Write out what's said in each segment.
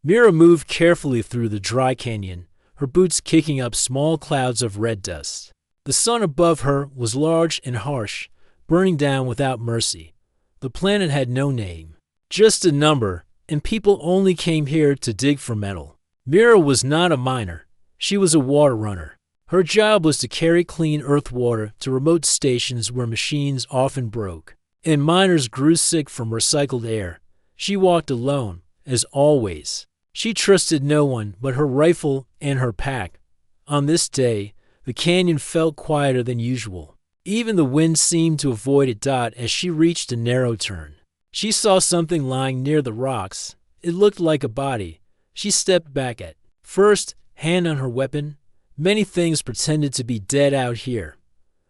Mira moved carefully through the dry canyon, her boots kicking up small clouds of red dust. The sun above her was large and harsh, burning down without mercy. The planet had no name, just a number, and people only came here to dig for metal. Mira was not a miner. She was a water runner. Her job was to carry clean earth water to remote stations where machines often broke, and miners grew sick from recycled air. She walked alone, as always. She trusted no one but her rifle and her pack. On this day, the canyon felt quieter than usual. Even the wind seemed to avoid it. As she reached a narrow turn, she saw something lying near the rocks. It looked like a body. She stepped back at first, hand on her weapon. Many things pretended to be dead out here.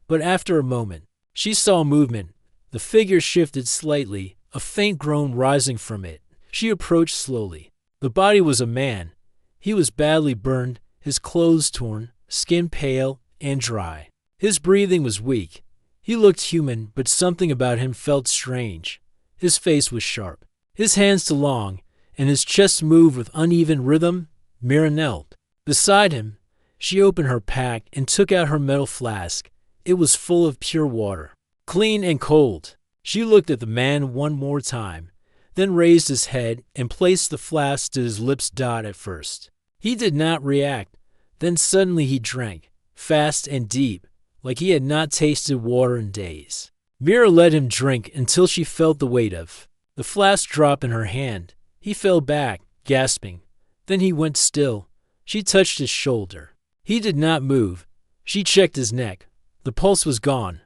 But after a moment, she saw movement. The figure shifted slightly, a faint groan rising from it. She approached slowly. The body was a man. He was badly burned, his clothes torn, skin pale and dry. His breathing was weak. He looked human, but something about him felt strange. His face was sharp, his hands too long, and his chest moved with uneven rhythm. Mira knelt beside him. She opened her pack and took out her metal flask. It was full of pure water, clean and cold. She looked at the man one more time, then raised his head and placed the flask to his lips. At first, he did not react. Then suddenly he drank, fast and deep, like he had not tasted water in days. Mira let him drink until she felt the weight of the flask drop in her hand. He fell back, gasping. Then he went still. She touched his shoulder. He did not move. She checked his neck. The pulse was gone.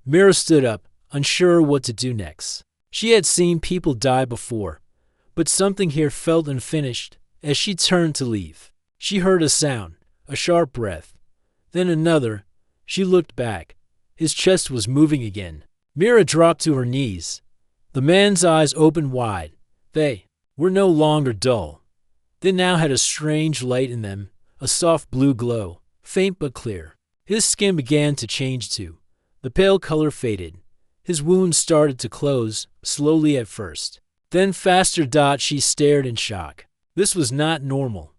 Mira stood up, unsure what to do next. She had seen people die before, but something here felt unfinished. As she turned to leave, she heard a sound, a sharp breath, then another. She looked back. His chest was moving again. Mira dropped to her knees. The man's eyes opened wide. They were no longer dull. They now had a strange light in them, a soft blue glow, faint but clear. His skin began to change too. The pale color faded. His wounds started to close, slowly at first, then faster. She stared in shock. This was not normal.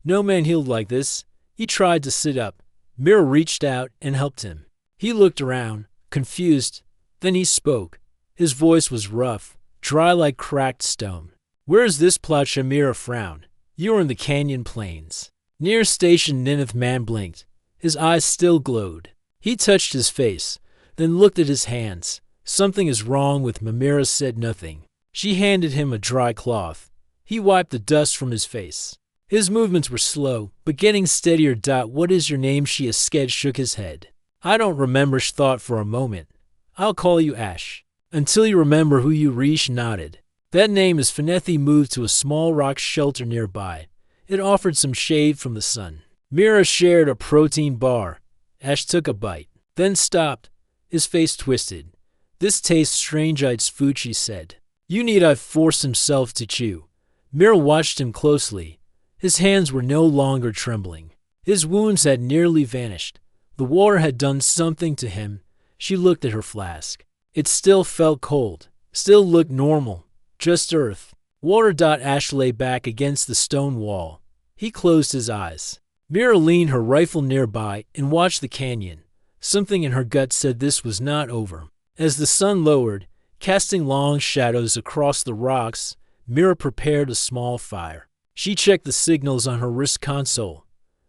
No man healed like this. He tried to sit up. Mira reached out and helped him. He looked around, confused. Then he spoke. His voice was rough, dry like cracked stone. Where is this plot? Mira frowned. You are in the canyon plains. Near station. Nineth man blinked. His eyes still glowed. He touched his face, then looked at his hands. Something is wrong with him. Mira said nothing. She handed him a dry cloth. He wiped the dust from his face. His movements were slow, but getting steadier. What is your name? She Sked shook his head. I don't remember. She thought for a moment. I'll call you Ash. Until you remember who you. Rish nodded. That name is Finethi. Moved to a small rock shelter nearby. It offered some shade from the sun. Mira shared a protein bar. Ash took a bite, then stopped. His face twisted. This tastes strange. It's food, she said. You need. I forced himself to chew. Mira watched him closely. His hands were no longer trembling. His wounds had nearly vanished. The water had done something to him. She looked at her flask. It still felt cold, still looked normal, just earth. Water. Ash lay back against the stone wall. He closed his eyes. Mira leaned her rifle nearby and watched the canyon. Something in her gut said this was not over. As the sun lowered, casting long shadows across the rocks, Mira prepared a small fire. She checked the signals on her wrist console.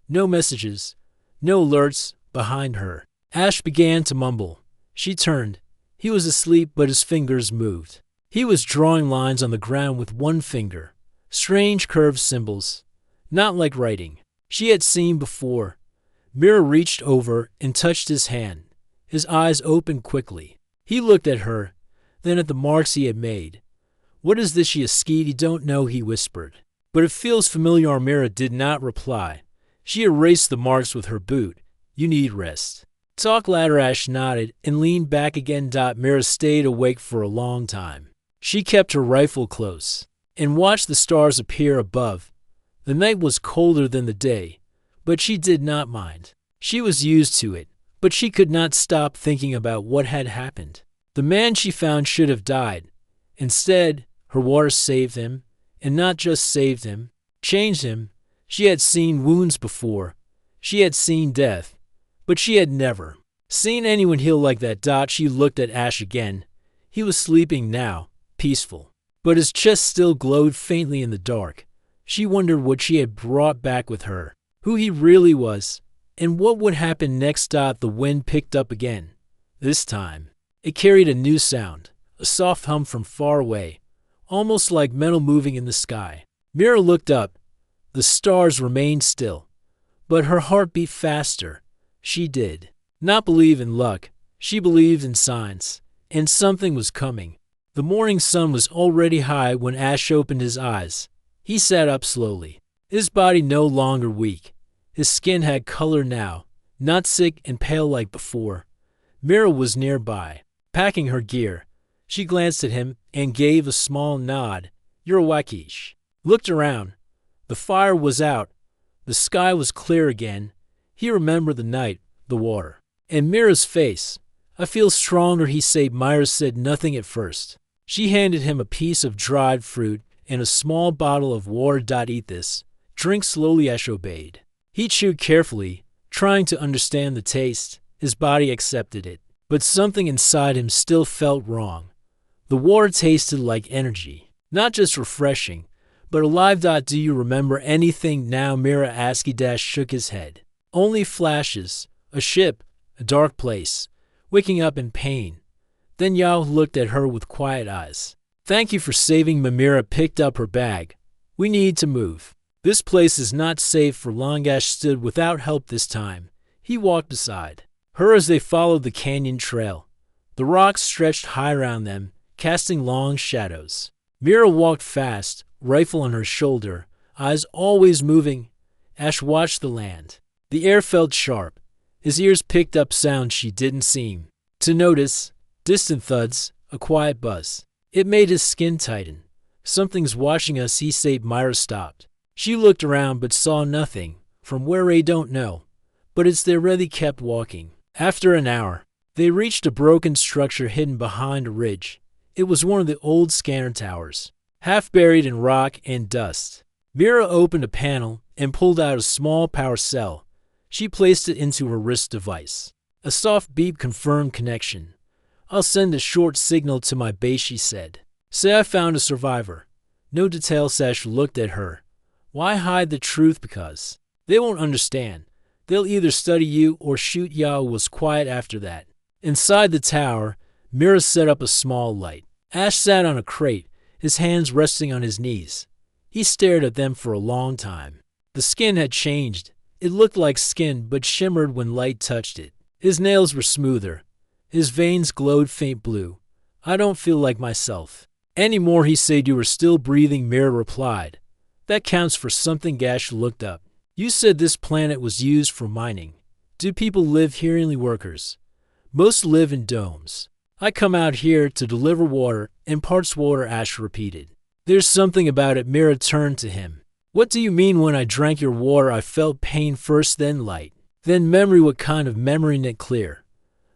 No messages, no alerts behind her. Ash began to mumble. She turned. He was asleep, but his fingers moved. He was drawing lines on the ground with one finger. Strange curved symbols. Not like writing she had seen before. Mira reached over and touched his hand. His eyes opened quickly. He looked at her, then at the marks he had made. What is this? She Sked. You don't know, he whispered. But it feels familiar. Mira did not reply. She erased the marks with her boot. You need rest. Talk louder. Ash nodded and leaned back again. Mira stayed awake for a long time. She kept her rifle close and watched the stars appear above. The night was colder than the day, but she did not mind. She was used to it, but she could not stop thinking about what had happened. The man she found should have died. Instead, her water saved him, and not just saved him, changed him. She had seen wounds before. She had seen death. But she had never seen anyone heal like that. She looked at Ash again. He was sleeping now, peaceful. But his chest still glowed faintly in the dark. She wondered what she had brought back with her, who he really was, and what would happen next. The wind picked up again. This time, it carried a new sound, a soft hum from far away, almost like metal moving in the sky. Mira looked up. The stars remained still, but her heart beat faster. She did not believe in luck. She believed in signs, and something was coming. The morning sun was already high when Ash opened his eyes. He sat up slowly, his body no longer weak. His skin had color now, not sick and pale like before. Mira was nearby, packing her gear. She glanced at him and gave a small nod. "You're Wakish." Looked around. The fire was out. The sky was clear again. He remembered the night, the water, and Mira's face. "I feel stronger," he said. Myra said nothing at first. She handed him a piece of dried fruit and a small bottle of water. "Eat this. Drink slowly." Ash obeyed. He chewed carefully, trying to understand the taste. His body accepted it, but something inside him still felt wrong. The water tasted like energy, not just refreshing, but alive. "Do you remember anything now?" Mira asked. Dash shook his head. "Only flashes. A ship, a dark place, waking up in pain." Then Yao looked at her with quiet eyes. "Thank you for saving me." Mira picked up her bag. "We need to move. This place is not safe for long." Ash stood without help this time. He walked beside her as they followed the canyon trail. The rocks stretched high around them, casting long shadows. Mira walked fast, rifle on her shoulder, eyes always moving. Ash watched the land. The air felt sharp. His ears picked up sounds she didn't seem to notice. Distant thuds, a quiet buzz. It made his skin tighten. "Something's watching us," he said. Myra stopped. She looked around but saw nothing. From where I don't know. But it's there. They kept walking. After an hour, they reached a broken structure hidden behind a ridge. It was one of the old scanner towers, half buried in rock and dust. Mira opened a panel and pulled out a small power cell. She placed it into her wrist device. A soft beep confirmed connection. "I'll send a short signal to my base," she said. "Say I found a survivor." No details. Ash looked at her. "Why hide the truth?" "Because they won't understand. They'll either study you or shoot." Yao was quiet after that. Inside the tower, Mira set up a small light. Ash sat on a crate, his hands resting on his knees. He stared at them for a long time. The skin had changed. It looked like skin but shimmered when light touched it. His nails were smoother. His veins glowed faint blue. "I don't feel like myself anymore," he said. "You were still breathing," Mira replied. "That counts for something." Gash looked up. "You said this planet was used for mining. Do people live here?" "Only workers. Most live in domes. I come out here to deliver water, and parts water," Ash repeated. "There's something about it." Mira turned to him. "What do you mean?" "When I drank your water, I felt pain first, then light, then memory." "What kind of memory?" "Not clear.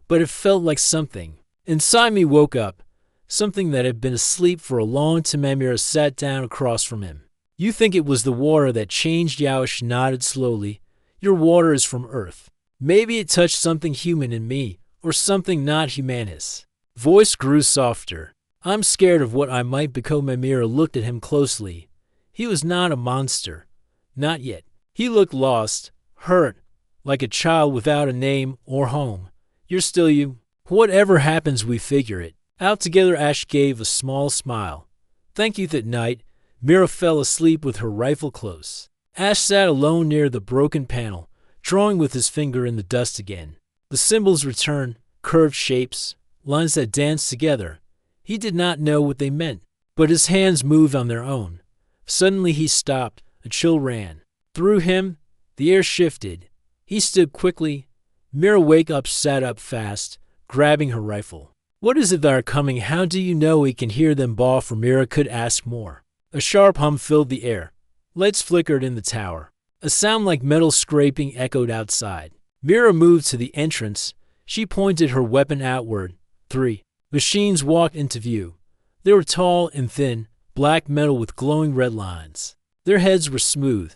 But it felt like something inside me woke up, something that had been asleep for a long time." Mira sat down across from him. "You think it was the water that changed?" Yaosh nodded slowly. "Your water is from Earth. Maybe it touched something human in me, or something not humanist." Voice grew softer. "I'm scared of what I might become." Mira looked at him closely. He was not a monster. Not yet. He looked lost, hurt, like a child without a name or home. "You're still you. Whatever happens, we figure it out together." Ash gave a small smile. "Thank you." That night, Mira fell asleep with her rifle close. Ash sat alone near the broken panel, drawing with his finger in the dust again. The symbols returned, curved shapes, lines that danced together. He did not know what they meant, but his hands moved on their own. Suddenly he stopped. A chill ran through him. The air shifted. He stood quickly. Mira sat up fast, grabbing her rifle. "What is it that are coming?" "How do you know?" "We can hear them bawl." For Mira could ask more. A sharp hum filled the air. Lights flickered in the tower. A sound like metal scraping echoed outside. Mira moved to the entrance. She pointed her weapon outward. 3 machines walked into view. They were tall and thin, black metal with glowing red lines. Their heads were smooth.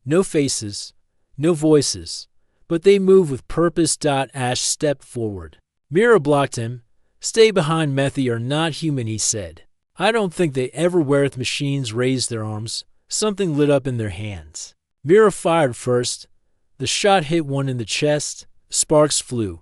No faces, no voices, but they moved with purpose. Ash stepped forward. Mira blocked him. "Stay behind, Methy, are not human," he said. "I don't think they ever where the machines raised their arms." Something lit up in their hands. Mira fired first. The shot hit one in the chest. Sparks flew.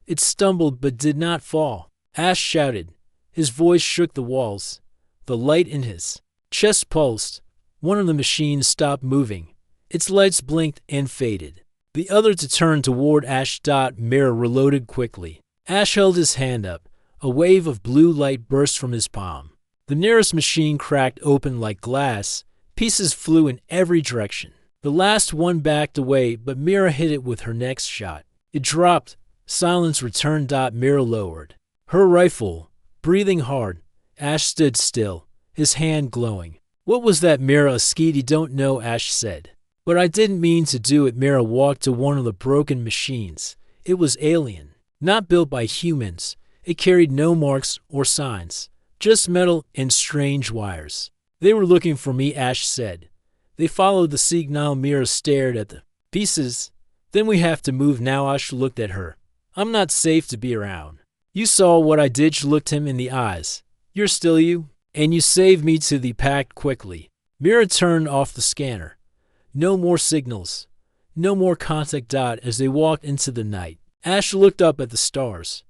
It stumbled but did not fall. Ash shouted. His voice shook the walls. The light in his chest pulsed. One of the machines stopped moving. Its lights blinked and faded. The other to turn toward Ash. Mira reloaded quickly. Ash held his hand up. A wave of blue light burst from his palm. The nearest machine cracked open like glass. Pieces flew in every direction. The last one backed away, but Mira hit it with her next shot. It dropped. Silence returned. Mira lowered her rifle, breathing hard. Ash stood still, his hand glowing. "What was that, Mira?" "A skeety don't know," Ash said. "But I didn't mean to do it." Mira walked to one of the broken machines. It was alien, not built by humans. It carried no marks or signs, just metal and strange wires. "They were looking for me," Ash said. "They followed the signal." Mira stared at the pieces. "Then we have to move now." Ash looked at her. "I'm not safe to be around." "You saw what I did." She looked him in the eyes. "You're still you, and you saved me." To the packed quickly. Mira turned off the scanner. No more signals. No more contact. As they walked into the night, Ash looked up at the stars.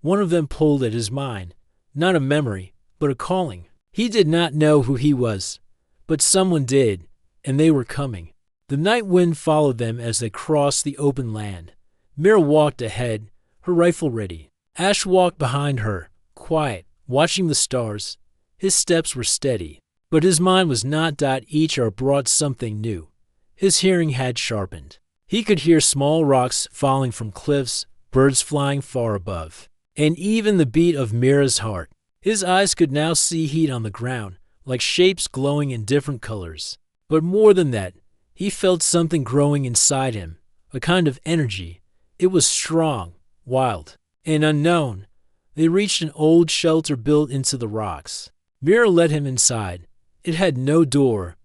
One of them pulled at his mind. Not a memory, but a calling. He did not know who he was, but someone did, and they were coming. The night wind followed them as they crossed the open land. Mira walked ahead, her rifle ready. Ash walked behind her, quiet, watching the stars. His steps were steady, but his mind was not. Each hour brought something new. His hearing had sharpened. He could hear small rocks falling from cliffs, birds flying far above, and even the beat of Mira's heart. His eyes could now see heat on the ground, like shapes glowing in different colors. But more than that, he felt something growing inside him, a kind of energy. It was strong, wild, and unknown. They reached an old shelter built into the rocks. Mira led him inside. It had no door,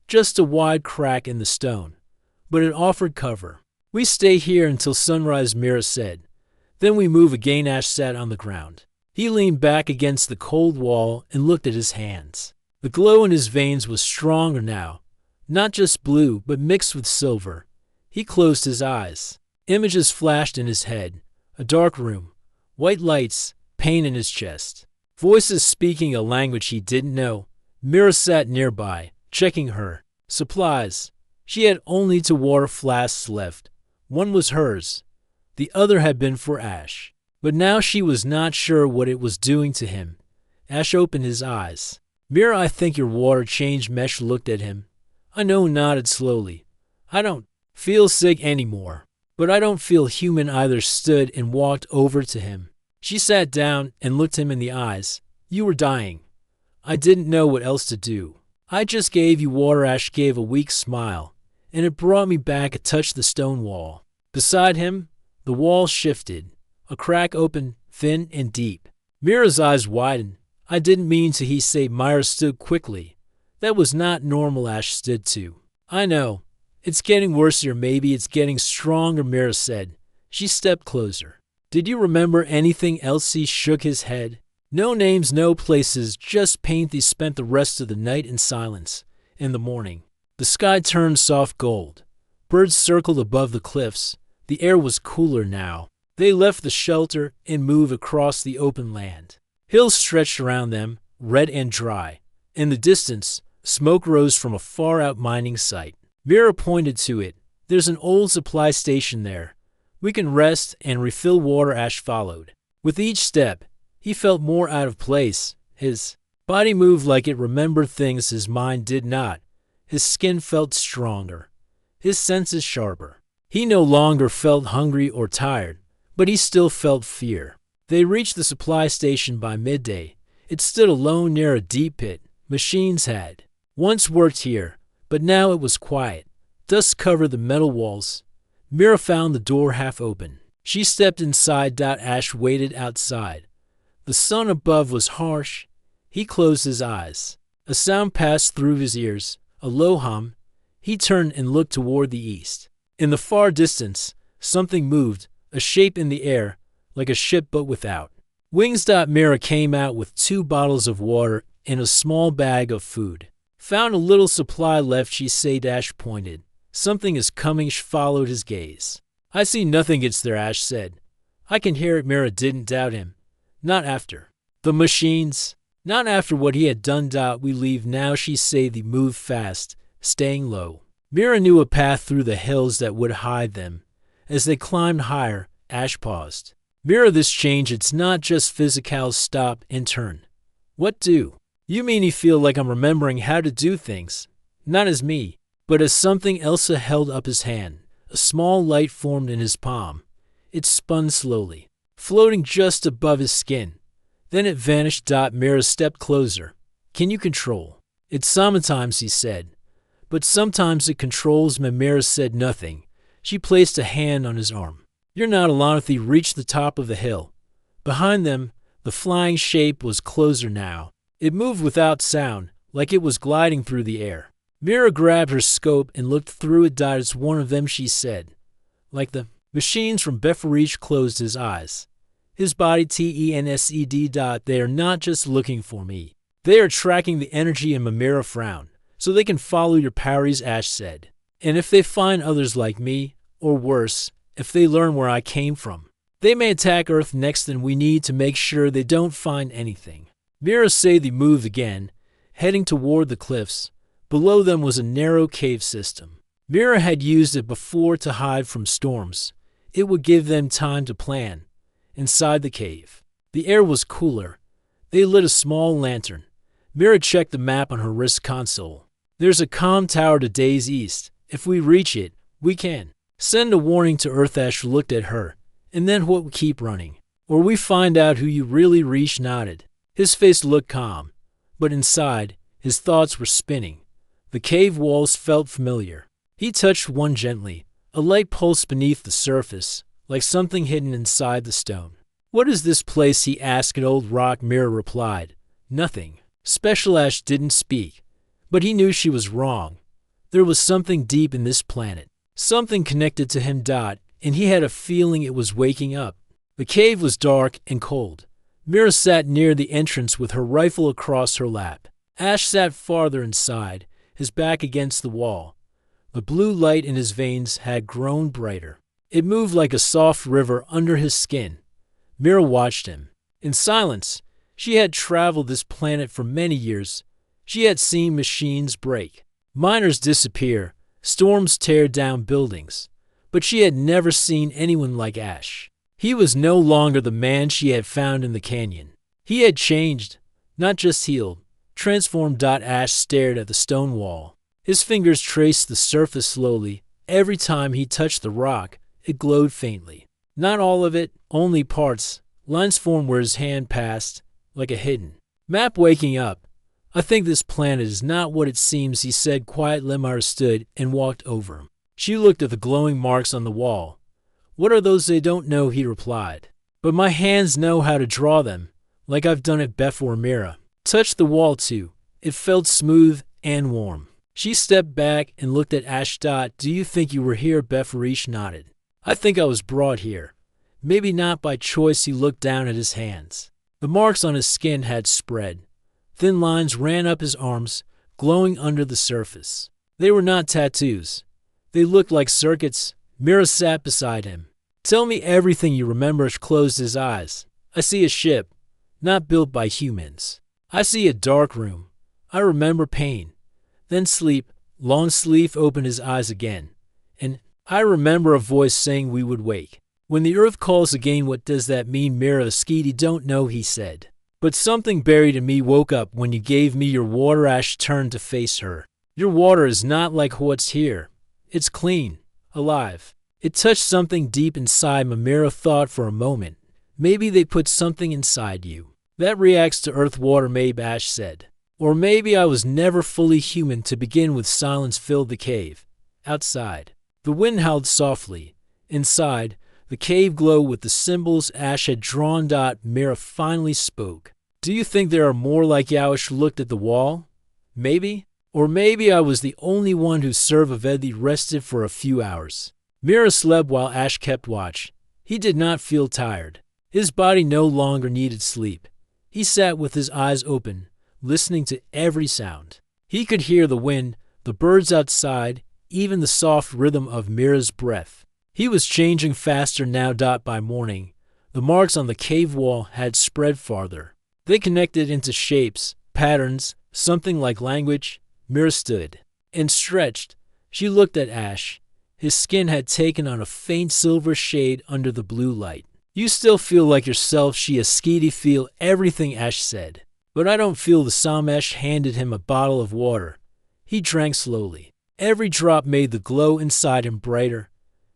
just a wide crack in the stone, but it offered cover. "We stay here until sunrise," Mira said. "Then we move again." Ash sat on the ground. He leaned back against the cold wall and looked at his hands. The glow in his veins was stronger now, not just blue, but mixed with silver. He closed his eyes. Images flashed in his head. A dark room, white lights, pain in his chest. Voices speaking a language he didn't know. Mira sat nearby, checking her. Supplies. She had only 2 water flasks left. One was hers. The other had been for Ash. But now she was not sure what it was doing to him. Ash opened his eyes. "Mira, I think your water changed." Mesh looked at him. "I know," nodded slowly. "I don't feel sick anymore. But I don't feel human either." Stood and walked over to him. She sat down and looked him in the eyes. "You were dying. I didn't know what else to do. I just gave you water." Ash gave a weak smile, and it brought me back. It touched the stone wall. Beside him, the wall shifted. A crack opened, thin and deep. Mira's eyes widened. "I didn't mean to," he said. Myra stood quickly. "That was not normal." Ash stood too. "I know. It's getting worse here. Maybe it's getting stronger," Mira said. She stepped closer. "Did you remember anything else?" He shook his head. "No names, no places, just paint." They spent the rest of the night in silence. In the morning, the sky turned soft gold. Birds circled above the cliffs. The air was cooler now. They left the shelter and moved across the open land. Hills stretched around them, red and dry. In the distance, smoke rose from a far-out mining site. Mira pointed to it. "There's an old supply station there. We can rest and refill water." Ash followed. With each step, he felt more out of place. His body moved like it remembered things his mind did not. His skin felt stronger, his senses sharper. He no longer felt hungry or tired, but he still felt fear. They reached the supply station by midday. It stood alone near a deep pit. Machines had once worked here, but now it was quiet. Dust covered the metal walls. Mira found the door half open. She stepped inside. Ash waited outside. The sun above was harsh. He closed his eyes. A sound passed through his ears, A low hum. He turned and looked toward the east. In the far distance, something moved, a shape in the air, like a ship but without wings. Mira came out with 2 bottles of water and a small bag of food. Found a little supply left, she said. Ash pointed. Something is coming. She followed his gaze. I see nothing gets there, Ash said. I can hear it. Mira didn't doubt him. Not after the machines. Not after what he had done. We leave now, she said. They moved fast, staying low. Mira knew a path through the hills that would hide them. As they climbed higher, Ash paused. Mira, this change, it's not just physical. Stop and turn. What do you mean? You feel like I'm remembering how to do things? Not as me, but as something. Elsa held up his hand. A small light formed in his palm. It spun slowly, floating just above his skin. Then it vanished. Mira stepped closer. Can you control it? Sometimes, he said. But sometimes it controls me. Mira said nothing. She placed a hand on his arm. You're not alone. They reached the top of the hill. Behind them, the flying shape was closer now. It moved without sound, like it was gliding through the air. Mira grabbed her scope and looked through it. It's one of them, she said. Like the machines from Beverich. Closed his eyes. His body tensed. They are not just looking for me. They are tracking the energy. And Mira frowned. So they can follow your powers, Ash said. And if they find others like me, or worse, if they learn where I came from, they may attack Earth next. And we need to make sure they don't find anything. Mira said. They moved again, heading toward the cliffs. Below them was a narrow cave system. Mira had used it before to hide from storms. It would give them time to plan. Inside the cave, the air was cooler. They lit a small lantern. Mira checked the map on her wrist console. There's a calm tower to days east. If we reach it, we can send a warning to Earth. Ash looked at her. And then what? We keep running, or we find out who you really reach. Nodded. His face looked calm, but inside, his thoughts were spinning. The cave walls felt familiar. He touched one gently. A light pulsed beneath the surface, like something hidden inside the stone. What is this place? He asked. An old rock. Mira replied. Nothing special. Ash didn't speak, but he knew she was wrong. There was something deep in this planet, something connected to him. And he had a feeling it was waking up. The cave was dark and cold. Mira sat near the entrance with her rifle across her lap. Ash sat farther inside, his back against the wall. The blue light in his veins had grown brighter. It moved like a soft river under his skin. Mira watched him. In silence, she had traveled this planet for many years. She had seen machines break, miners disappear, storms tear down buildings. But she had never seen anyone like Ash. He was no longer the man she had found in the canyon. He had changed, not just healed, transformed. Ash stared at the stone wall. His fingers traced the surface slowly. Every time he touched the rock, it glowed faintly. Not all of it, only parts. Lines formed where his hand passed, like a hidden map. Waking up. I think this planet is not what it seems, he said quietly. Mira stood and walked over him. She looked at the glowing marks on the wall. What are those? They don't know, he replied. But my hands know how to draw them, like I've done it before. Mira touched the wall too. It felt smooth and warm. She stepped back and looked at Ash. Do you think you were here? Beverich nodded. I think I was brought here. Maybe not by choice. He looked down at his hands. The marks on his skin had spread. Thin lines ran up his arms, glowing under the surface. They were not tattoos. They looked like circuits. Mira sat beside him. Tell me everything you remember. He closed his eyes. I see a ship, not built by humans. I see a dark room. I remember pain. Then sleep. Long Sleeve opened his eyes again. And I remember a voice saying we would wake. When the earth calls again. What does that mean? Mira Skeety don't know, he said. But something buried in me woke up when you gave me your water. Ash turned to face her. Your water is not like what's here. It's clean, alive. It touched something deep inside. Mira thought for a moment. Maybe they put something inside you that reacts to earth water, maybe, Ash said. Or maybe I was never fully human to begin with. Silence filled the cave. Outside, the wind howled softly. Inside, the cave glowed with the symbols Ash had drawn. Mira finally spoke. Do you think there are more like you? Ash looked at the wall. Maybe. Or maybe I was the only one who survived rested for a few hours. Mira slept while Ash kept watch. He did not feel tired. His body no longer needed sleep. He sat with his eyes open, listening to every sound. He could hear the wind, the birds outside, even the soft rhythm of Mira's breath. He was changing faster now. By morning, the marks on the cave wall had spread farther. They connected into shapes, patterns, something like language. Mira stood and stretched. She looked at Ash. His skin had taken on a faint silver shade under the blue light. You still feel like yourself, she Askidi feel everything Ash said. But I don't feel the same. Ash handed him a bottle of water. He drank slowly. Every drop made the glow inside him brighter.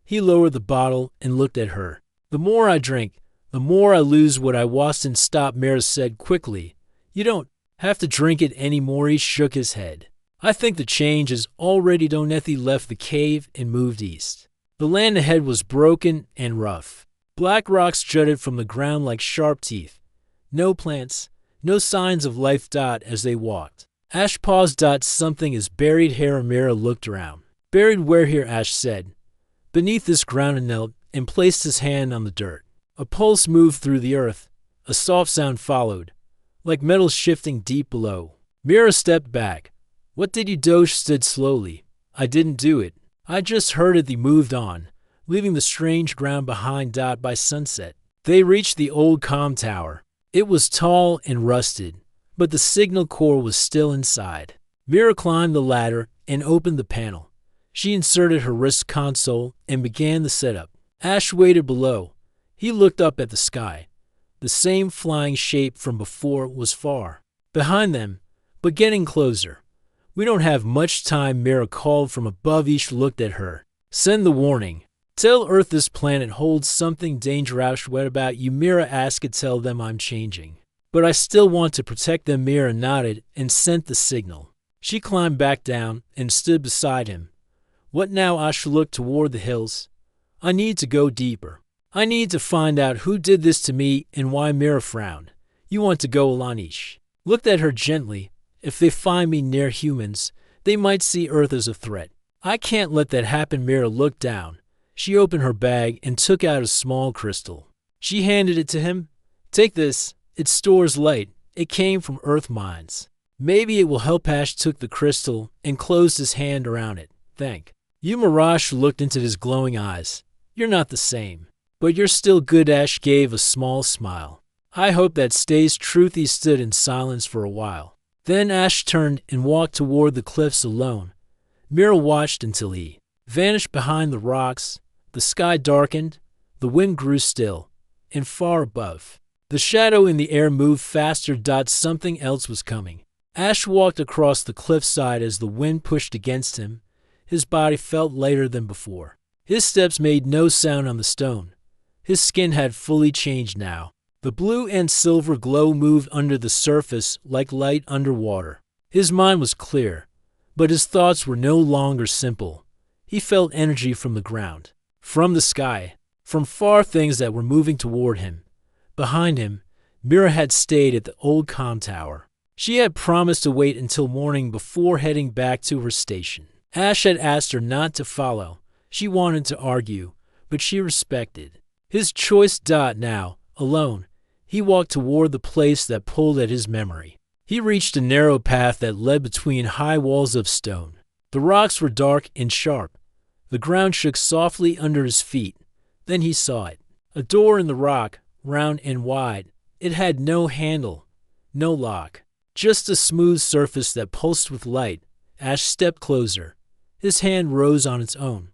He lowered the bottle and looked at her. The more I drink, the more I lose what I was. And stop, Mira said quickly. You don't have to drink it anymore. He shook his head. I think the change is already done. He left the cave and moved east. The land ahead was broken and rough. Black rocks jutted from the ground like sharp teeth. No plants, no signs of life. As they walked, Ash paused. Something is buried here. Mira looked around. Buried where? Here, Ash said. Beneath this ground. And knelt and placed his hand on the dirt. A pulse moved through the earth. A soft sound followed, like metal shifting deep below. Mira stepped back. What did you do? She stood slowly. I didn't do it. I just heard it. They moved on, leaving the strange ground behind. By sunset, they reached the old comm tower. It was tall and rusted, but the signal core was still inside. Mira climbed the ladder and opened the panel. She inserted her wrist console and began the setup. Ash waited below. He looked up at the sky. The same flying shape from before was far behind them, but getting closer. We don't have much time, Mira called from above. Ish looked at her. Send the warning. Tell Earth this planet holds something dangerous. What about you? Mira asked. Tell them I'm changing. But I still want to protect them. Mira nodded and sent the signal. She climbed back down and stood beside him. What now? Ash looked toward the hills. I need to go deeper. I need to find out who did this to me and why. Mira frowned. You want to go alone? Ish looked at her gently. If they find me near humans, they might see Earth as a threat. I can't let that happen. Mira looked down. She opened her bag and took out a small crystal. She handed it to him. Take this. It stores light. It came from Earth mines. Maybe it will help. Ash took the crystal and closed his hand around it. Thank you. Mirage looked into his glowing eyes. You're not the same, but you're still good. Ash gave a small smile. I hope that stays true. He stood in silence for a while. Then Ash turned and walked toward the cliffs alone. Mira watched until he vanished behind the rocks. The sky darkened, the wind grew still, and far above, the shadow in the air moved faster. Something else was coming. Ash walked across the cliffside as the wind pushed against him. His body felt lighter than before. His steps made no sound on the stone. His skin had fully changed now. The blue and silver glow moved under the surface like light underwater. His mind was clear, but his thoughts were no longer simple. He felt energy from the ground, from the sky, from far things that were moving toward him. Behind him, Mira had stayed at the old comm tower. She had promised to wait until morning before heading back to her station. Ash had asked her not to follow. She wanted to argue, but she respected his choice. Now, alone, he walked toward the place that pulled at his memory. He reached a narrow path that led between high walls of stone. The rocks were dark and sharp. The ground shook softly under his feet. Then he saw it. A door in the rock, round and wide. It had no handle, no lock, just a smooth surface that pulsed with light. Ash stepped closer. His hand rose on its own.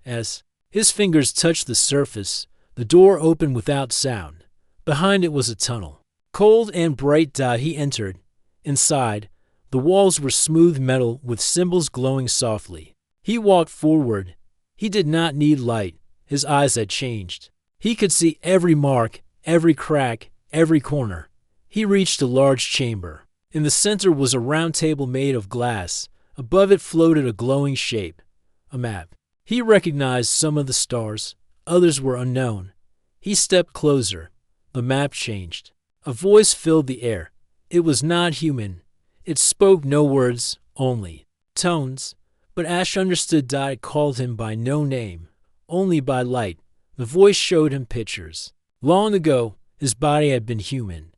As his fingers touched the surface, the door opened without sound. Behind it was a tunnel, cold and bright. He entered. Inside, the walls were smooth metal with symbols glowing softly. He walked forward. He did not need light. His eyes had changed. He could see every mark, every crack, every corner. He reached a large chamber. In the center was a round table made of glass. Above it floated a glowing shape, a map. He recognized some of the stars. Others were unknown. He stepped closer. The map changed. A voice filled the air. It was not human. It spoke no words, only tones, but Ash understood it called him by no name, only by light. The voice showed him pictures. Long ago, his body had been human,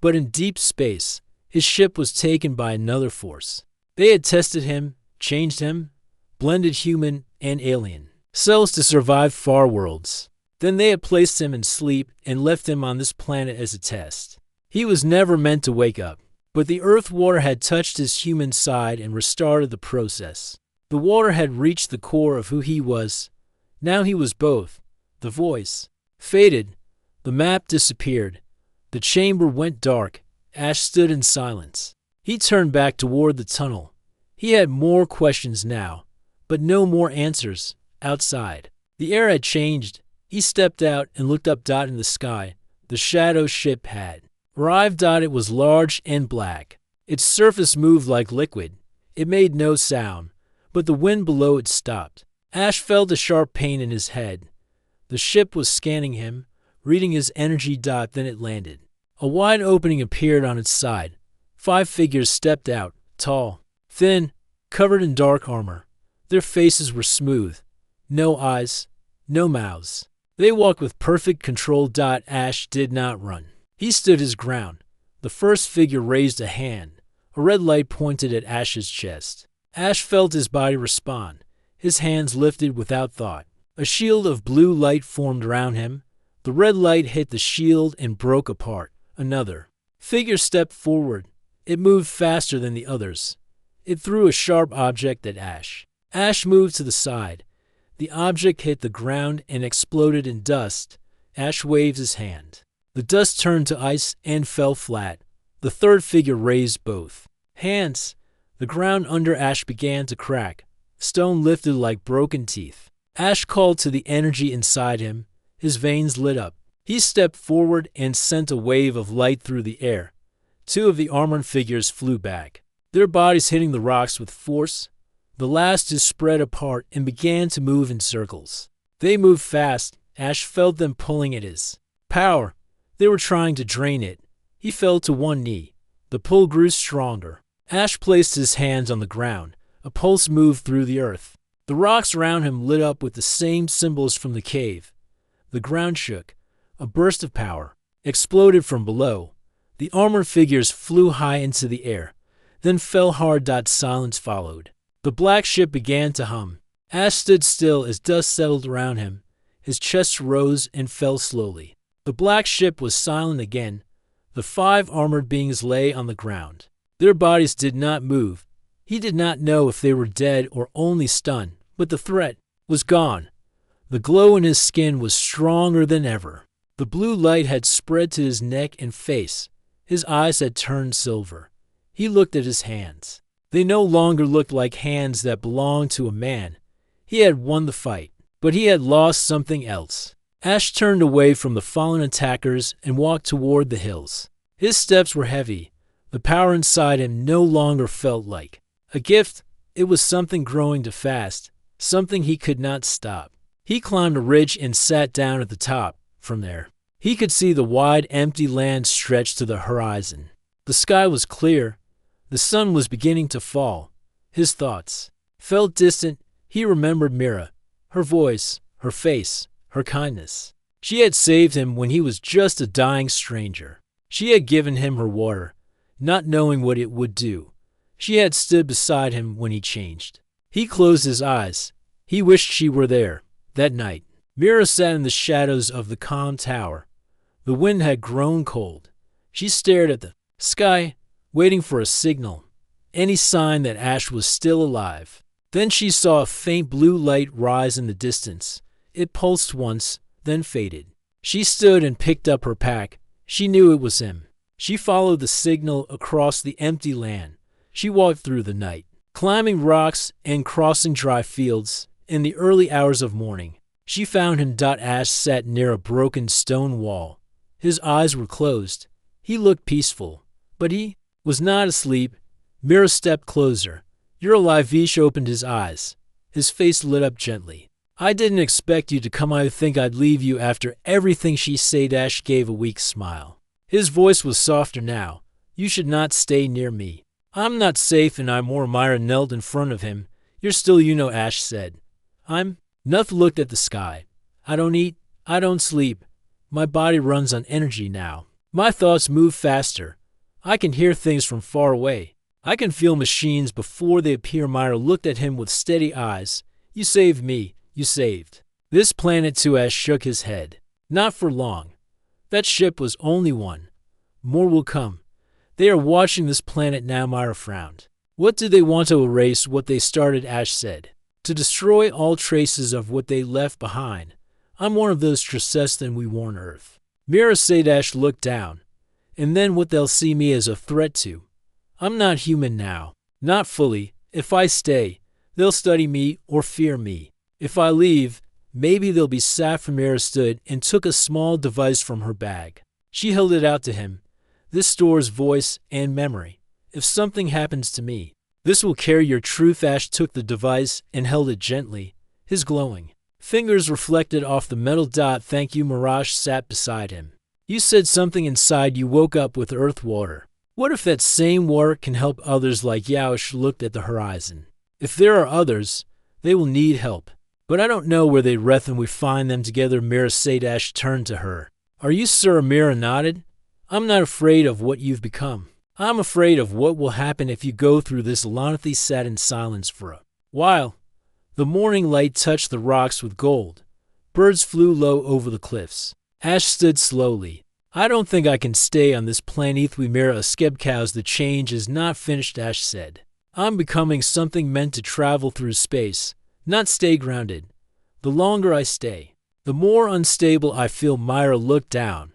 but in deep space, his ship was taken by another force. They had tested him, changed him, blended human and alien cells to survive far worlds. Then they had placed him in sleep and left him on this planet as a test. He was never meant to wake up, but the earth water had touched his human side and restarted the process. The water had reached the core of who he was. Now he was both. The voice faded. The map disappeared. The chamber went dark. Ash stood in silence. He turned back toward the tunnel. He had more questions now, but no more answers. Outside, the air had changed. He stepped out and looked up in the sky. The shadow ship had arrived. It was large and black. Its surface moved like liquid. It made no sound, but the wind below it stopped. Ash felt a sharp pain in his head. The ship was scanning him, reading his energy. Then it landed. A wide opening appeared on its side. 5 figures stepped out, tall, thin, covered in dark armor. Their faces were smooth. No eyes, no mouths. They walked with perfect control. Ash did not run. He stood his ground. The first figure raised a hand. A red light pointed at Ash's chest. Ash felt his body respond. His hands lifted without thought. A shield of blue light formed around him. The red light hit the shield and broke apart. Another figure stepped forward. It moved faster than the others. It threw a sharp object at Ash. Ash moved to the side. The object hit the ground and exploded in dust. Ash waved his hand. The dust turned to ice and fell flat. The third figure raised both hands. The ground under Ash began to crack. Stone lifted like broken teeth. Ash called to the energy inside him. His veins lit up. He stepped forward and sent a wave of light through the air. 2 of the armored figures flew back, their bodies hitting the rocks with force. The last two spread apart and began to move in circles. They moved fast. Ash felt them pulling at his power. They were trying to drain it. He fell to one knee. The pull grew stronger. Ash placed his hands on the ground. A pulse moved through the earth. The rocks around him lit up with the same symbols from the cave. The ground shook. A burst of power exploded from below. The armored figures flew high into the air, then fell hard. Silence followed. The black ship began to hum. Ash stood still as dust settled around him. His chest rose and fell slowly. The black ship was silent again. The 5 armored beings lay on the ground. Their bodies did not move. He did not know if they were dead or only stunned, but the threat was gone. The glow in his skin was stronger than ever. The blue light had spread to his neck and face. His eyes had turned silver. He looked at his hands. They no longer looked like hands that belonged to a man. He had won the fight, but he had lost something else. Ash turned away from the fallen attackers and walked toward the hills. His steps were heavy. The power inside him no longer felt like a gift. It was something growing too fast, something he could not stop. He climbed a ridge and sat down at the top. From there, he could see the wide, empty land stretch to the horizon. The sky was clear. The sun was beginning to fall. His thoughts felt distant. He remembered Mira, her voice, her face, her kindness. She had saved him when he was just a dying stranger. She had given him her water, not knowing what it would do. She had stood beside him when he changed. He closed his eyes. He wished she were there. That night, Mira sat in the shadows of the calm tower. The wind had grown cold. She stared at the sky, waiting for a signal, any sign that Ash was still alive. Then she saw a faint blue light rise in the distance. It pulsed once, then faded. She stood and picked up her pack. She knew it was him. She followed the signal across the empty land. She walked through the night, climbing rocks and crossing dry fields. In the early hours of morning, she found him. Ash sat near a broken stone wall. His eyes were closed. He looked peaceful, but he was not asleep. Mira stepped closer. "You're alive." Vish opened his eyes. His face lit up gently. "I didn't expect you to come. I think I'd leave you after everything she said." Ash gave a weak smile. His voice was softer now. "You should not stay near me." I'm not safe and Myra knelt in front of him. You're still Ash said. Nuff looked at the sky. I don't eat, I don't sleep. My body runs on energy now. My thoughts move faster. I can hear things from far away. I can feel machines before they appear. Myra looked at him with steady eyes. You saved me. You saved this planet too. Ash shook his head. Not for long. That ship was only one. More will come. They are watching this planet now. Myra frowned. What do they want to erase? What they started, Ash said. To destroy all traces of what they left behind. I'm one of those Trisestan we warn Earth. Myra said. Ash looked down. And then what they'll see me as a threat to. I'm not human now. Not fully. If I stay, they'll study me or fear me. If I leave, maybe they'll be sad. Myra stood and took a small device from her bag. She held it out to him. This stores voice and memory. If something happens to me, this will carry your truth. Ash took the device and held it gently, his glowing fingers reflected off the metal dot. Thank you. Mirage sat beside him. You said something inside you woke up with earth water. What if that same water can help others like Yaosh looked at the horizon? If there are others, they will need help. But I don't know where they'd rather we find them together. Mira said. Ash turned to her. Are you sure? Mira nodded. I'm not afraid of what you've become. I'm afraid of what will happen if you go through this. Lonathy sat in silence for a while. The morning light touched the rocks with gold. Birds flew low over the cliffs. Ash stood slowly. I don't think I can stay on this planet. We Mira a skebcows. The change is not finished, Ash said. I'm becoming something meant to travel through space, not stay grounded. The longer I stay, the more unstable I feel. Myra looked down.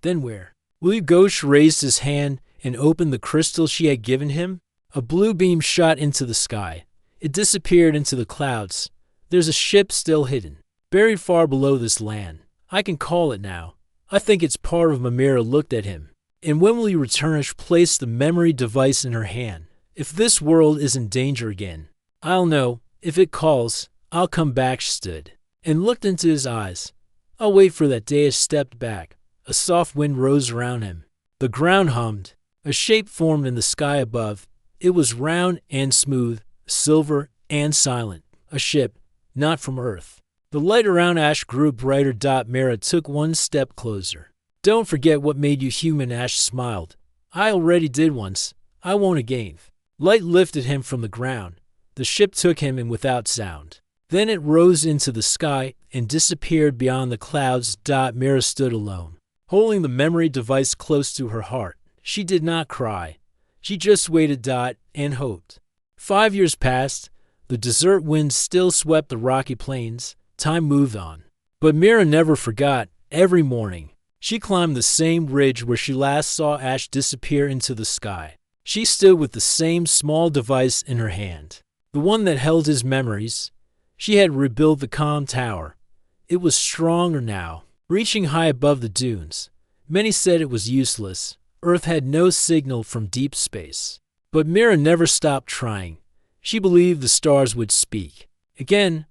Then where will you go? She raised his hand and opened the crystal she had given him. A blue beam shot into the sky. It disappeared into the clouds. There's a ship still hidden, buried far below this land. I can call it now. I think it's part of Mira looked at him. And when will you return? She placed the memory device in her hand. If this world is in danger again, I'll know. If it calls, I'll come back. She stood and looked into his eyes. I'll wait for that day. He stepped back. A soft wind rose around him. The ground hummed. A shape formed in the sky above. It was round and smooth, silver and silent. A ship, not from Earth. The light around Ash grew brighter. Mira took one step closer. Don't forget what made you human. Ash smiled. I already did once. I won't again. Light lifted him from the ground. The ship took him in without sound. Then it rose into the sky and disappeared beyond the clouds. Mira stood alone, holding the memory device close to her heart. She did not cry. She just waited. And hoped. 5 years passed. The desert winds still swept the rocky plains. Time moved on. But Mira never forgot. Every morning, she climbed the same ridge where she last saw Ash disappear into the sky. She stood with the same small device in her hand, the one that held his memories. She had rebuilt the calm tower. It was stronger now, reaching high above the dunes. Many said it was useless. Earth had no signal from deep space. But Mira never stopped trying. She believed the stars would speak. Again,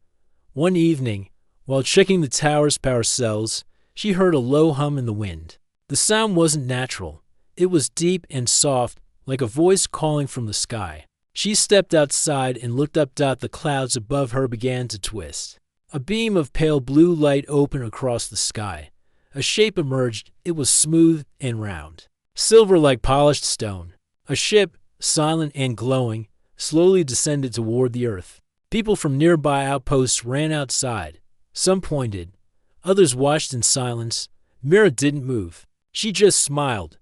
one evening, while checking the tower's power cells, she heard a low hum in the wind. The sound wasn't natural. It was deep and soft, like a voice calling from the sky. She stepped outside and looked up. The clouds above her began to twist. A beam of pale blue light opened across the sky. A shape emerged. It was smooth and round, silver like polished stone. A ship, silent and glowing, slowly descended toward the earth. People from nearby outposts ran outside. Some pointed. Others watched in silence. Mira didn't move. She just smiled.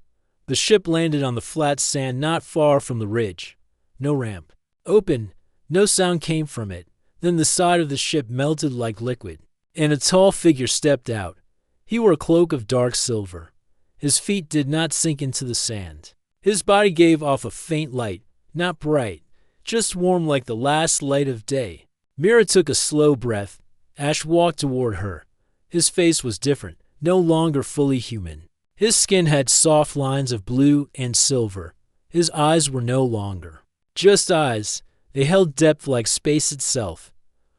The ship landed on the flat sand not far from the ridge. No ramp. Open. No sound came from it. Then the side of the ship melted like liquid, and a tall figure stepped out. He wore a cloak of dark silver. His feet did not sink into the sand. His body gave off a faint light, not bright, just warm like the last light of day. Mira took a slow breath. Ash walked toward her. His face was different, no longer fully human. His skin had soft lines of blue and silver. His eyes were no longer just eyes. They held depth like space itself.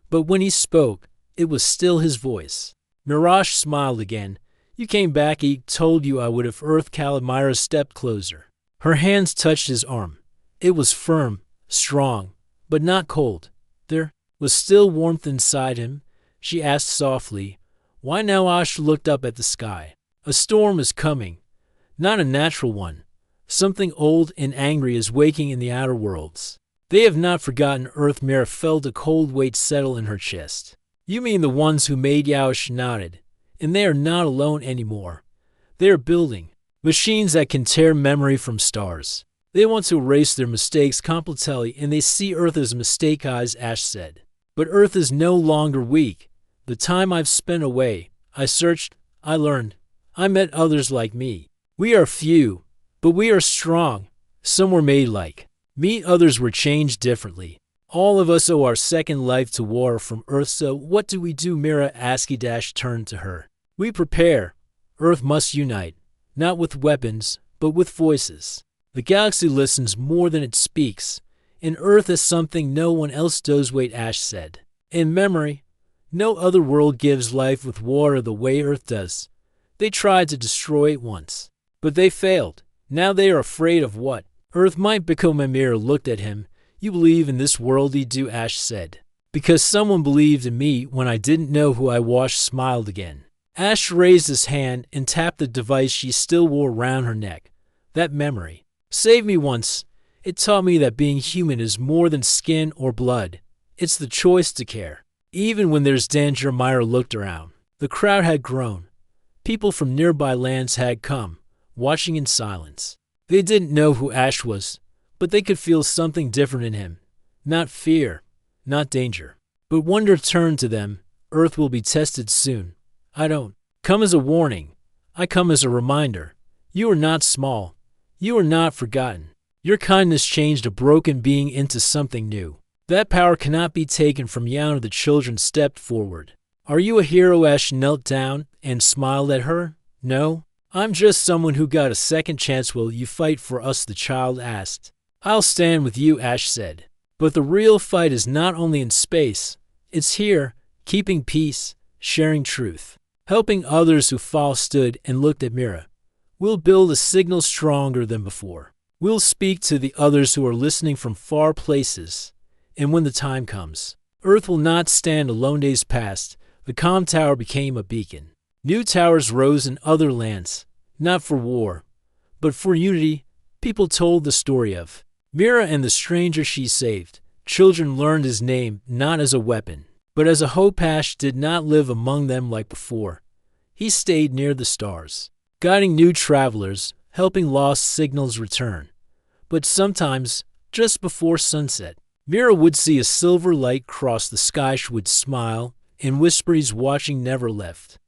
But when he spoke, it was still his voice. Mirage smiled again. You came back. He told you I would if Earth. Calamira stepped closer. Her hands touched his arm. It was firm, strong, but not cold. There was still warmth inside him. She asked softly, "Why?" Now Ash looked up at the sky. "A storm is coming. Not a natural one. Something old and angry is waking in the outer worlds. They have not forgotten Earth." Mira felt a cold weight settle in her chest. "You mean the ones who made Yaosh?" Nodded. "And they are not alone anymore. They are building machines that can tear memory from stars. They want to erase their mistakes completely, and they see Earth as a mistake," Ash said. "But Earth is no longer weak. The time I've spent away, I searched, I learned, I met others like me. We are few, but we are strong. Some were made like me, others were changed differently. All of us owe our second life to war from Earth, so what do we do?" Mira asked. Ash turned to her. "We prepare. Earth must unite, not with weapons, but with voices. The galaxy listens more than it speaks, and Earth is something no one else does." Wait, Ash said. "In memory, no other world gives life with water the way Earth does. They tried to destroy it once, but they failed. Now they are afraid of what Earth might become." Mira looked at him. "You believe in this world?" "I do," Ash said. "Because someone believed in me when I didn't know who I was." Smiled again. Ash raised his hand and tapped the device she still wore around her neck. "That memory saved me once. It taught me that being human is more than skin or blood. It's the choice to care, even when there's danger." Mira looked around. The crowd had grown. People from nearby lands had come, watching in silence. They didn't know who Ash was, but they could feel something different in him. Not fear, not danger, but wonder turned to them. "Earth will be tested soon. I don't come as a warning. I come as a reminder. You are not small. You are not forgotten. Your kindness changed a broken being into something new. That power cannot be taken from you." The children stepped forward. "Are you a hero?" Ash knelt down and smiled at her. "No, I'm just someone who got a second chance." "Will you fight for us?" the child asked. "I'll stand with you," Ash said. "But the real fight is not only in space. It's here, keeping peace, sharing truth, helping others who fall." Stood and looked at Mira. "We'll build a signal stronger than before. We'll speak to the others who are listening from far places. And when the time comes, Earth will not stand alone." Days passed. The comm tower became a beacon. New towers rose in other lands, not for war, but for unity. People told the story of Mira and the stranger she saved. Children learned his name not as a weapon, but as a hope. Ash did not live among them like before. He stayed near the stars, guiding new travelers, helping lost signals return. But sometimes, just before sunset, Mira would see a silver light cross the sky. She would smile and whisper, "He's watching." Never left.